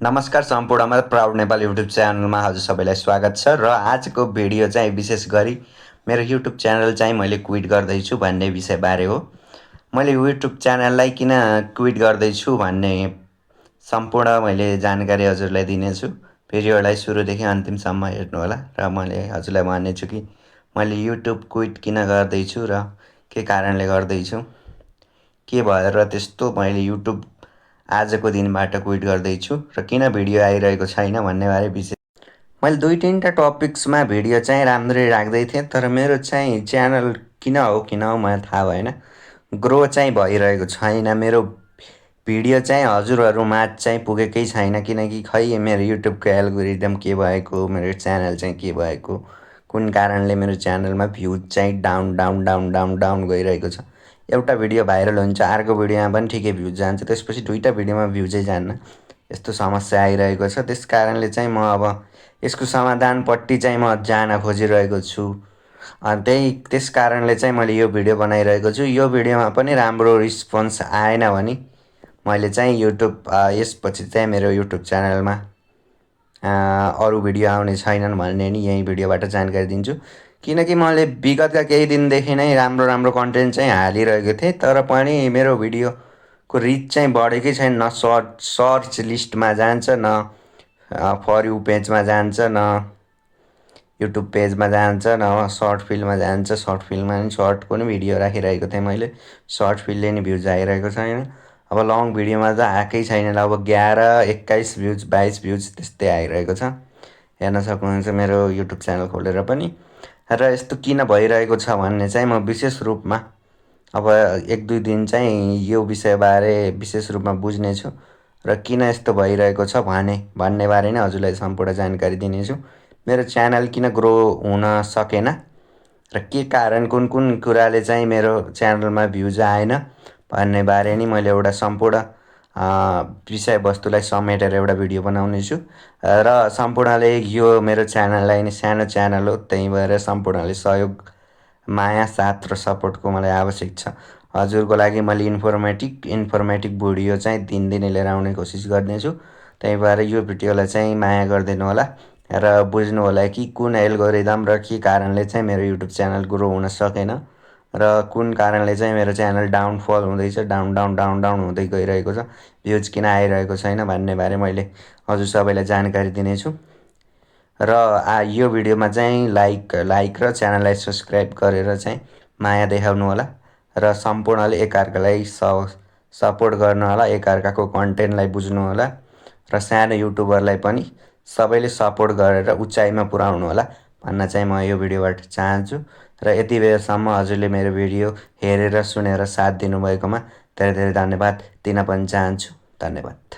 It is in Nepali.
नमस्कार सम्पूर्णमा प्राउड नेपाल युट्युब च्यानलमा हजुर सबैलाई स्वागत छ र आजको भिडियो चाहिँ विशेष गरी मेरो युट्युब च्यानल चाहिँ मैले क्विट गर्दैछु भन्ने विषयबारे हो। मैले युट्युब च्यानललाई किन क्विट गर्दैछु भन्ने सम्पूर्ण मैले जानकारी हजुरलाई दिनेछु। भिडियोलाई सुरुदेखि अन्तिमसम्म हेर्नुहोला र मैले हजुरलाई भन्नेछु कि मैले युट्युब क्विट किन गर्दैछु र के कारणले गर्दैछु, के भएर त्यस्तो मैले युट्युब आजको दिनबाट क्विट गर्दैछु र किन भिडियो आइरहेको छैन भन्नेबारे विषय मैले 2-3टा टपिक्समा भिडियो चाहिँ राम्ररी राख्दै थिएँ, तर मेरो चाहिँ च्यानल किन हो मलाई थाहा भएन। ग्रो चाहिँ भइरहेको छैन। मेरो भिडियो चाहिँ हजुरहरूमा चाहिँ पुगेकै छैन, किनकि खै मेरो युट्युबको एल्गोरिदम के भएको, मेरो च्यानल चाहिँ के भएको, कुन कारणले मेरो च्यानलमा भ्युज चाहिँ down down down down down गइरहेको छ। एउटा भिडियो भाइरल हुन्छ, अर्को भिडियोमा पनि ठिकै भ्युज जान्छ, त्यसपछि दुईटा भिडियोमा भ्युजै जान्न, यस्तो समस्या आइरहेको छ। त्यस कारणले चाहिँ म अब यसको समाधानपट्टि चाहिँ म जान खोजिरहेको छु। त्यस कारणले चाहिँ मैले यो भिडियो बनाइरहेको छु। यो भिडियोमा पनि राम्रो रिस्पोन्स आएन भने मैले चाहिँ यसपछि चाहिँ मेरो युट्युब च्यानलमा अरू भिडियो आउने छैनन् भन्ने नि यही भिडियोबाट जानकारी दिन्छु। किनकि मैले विगतका केही दिनदेखि नै राम्रो कन्टेन्ट चाहिँ हालिरहेको थिएँ, तर पनि मेरो भिडियोको रिच चाहिँ बढेकै छैन। न सर्च लिस्टमा जान्छ, न फर यु पेजमा जान्छ, न युट्युब पेजमा जान्छ, न सर्ट फिल्डमा जान्छ। सर्ट फिल्डमा पनि सर्टको नि भिडियो राखिरहेको थिएँ मैले, सर्ट फिल्डले नि भ्युज आइरहेको छैन। अब लङ भिडियोमा त आएकै छैन। अब 11, 21 भ्युज, 22 भ्युज त्यस्तै आइरहेको छ। हेर्न सक्नुहुन्छ मेरो युट्युब च्यानल खोलेर पनि। र यस्तो किन भइरहेको छ भन्ने चाहिँ म विशेष रूपमा अब 1-2 दिन चाहिँ यो विषयबारे विशेष रूपमा बुझ्नेछु र किन यस्तो भइरहेको छ भन्नेबारे नै हजुरलाई सम्पूर्ण जानकारी दिनेछु। मेरो च्यानल किन ग्रो हुन सकेन र के कारण, कुन कुराले चाहिँ मेरो च्यानलमा भ्युज आएन भन्नेबारे नि मैले एउटा सम्पूर्ण विषयवस्तुलाई समेटेर एउटा भिडियो बनाउनेछु। र सम्पूर्णले यो मेरो च्यानललाई नि सानो च्यानल हो, त्यही भएर सम्पूर्णले सहयोग, माया, साथ र सपोर्टको मलाई आवश्यक छ। हजुरको लागि मैले इन्फर्मेटिभ भिडियो चाहिँ दिनदिनै लिएर आउने कोसिस गर्नेछु। त्यही भएर यो भिडियोलाई चाहिँ माया गरिदिनु होला र बुझ्नु होला कि कुन एल्गोरिदम र के कारणले चाहिँ मेरो युट्युब च्यानल ग्रो हुन सकेन र कुन कारणले चाहिँ मेरो च्यानल डाउनफल हुँदैछ, डाउन डाउन डाउन डाउन हुँदै गइरहेको छ, भ्युज किन आइरहेको छैन भन्नेबारे मैले हजुर सबैलाई जानकारी दिनेछु। र यो भिडियोमा चाहिँ लाइक र च्यानललाई सब्सक्राइब गरेर चाहिँ माया देखाउनु होला र सम्पूर्णले एकअर्कालाई सपोर्ट गर्नु होला, एकअर्काको कन्टेन्टलाई बुझ्नु होला र सानो युट्युबरलाई पनि सबैले सपोर्ट गरेर उचाइमा पुर्याउनु होला भन्न चाहिँ म यो भिडियोबाट चाहन्छु। र यति बेरसम्म हजुरले मेरो भिडियो हेरेर सुनेर साथ दिनुभएकोमा धेरै धेरै धन्यवाद दिन पनि चाहन्छु। धन्यवाद।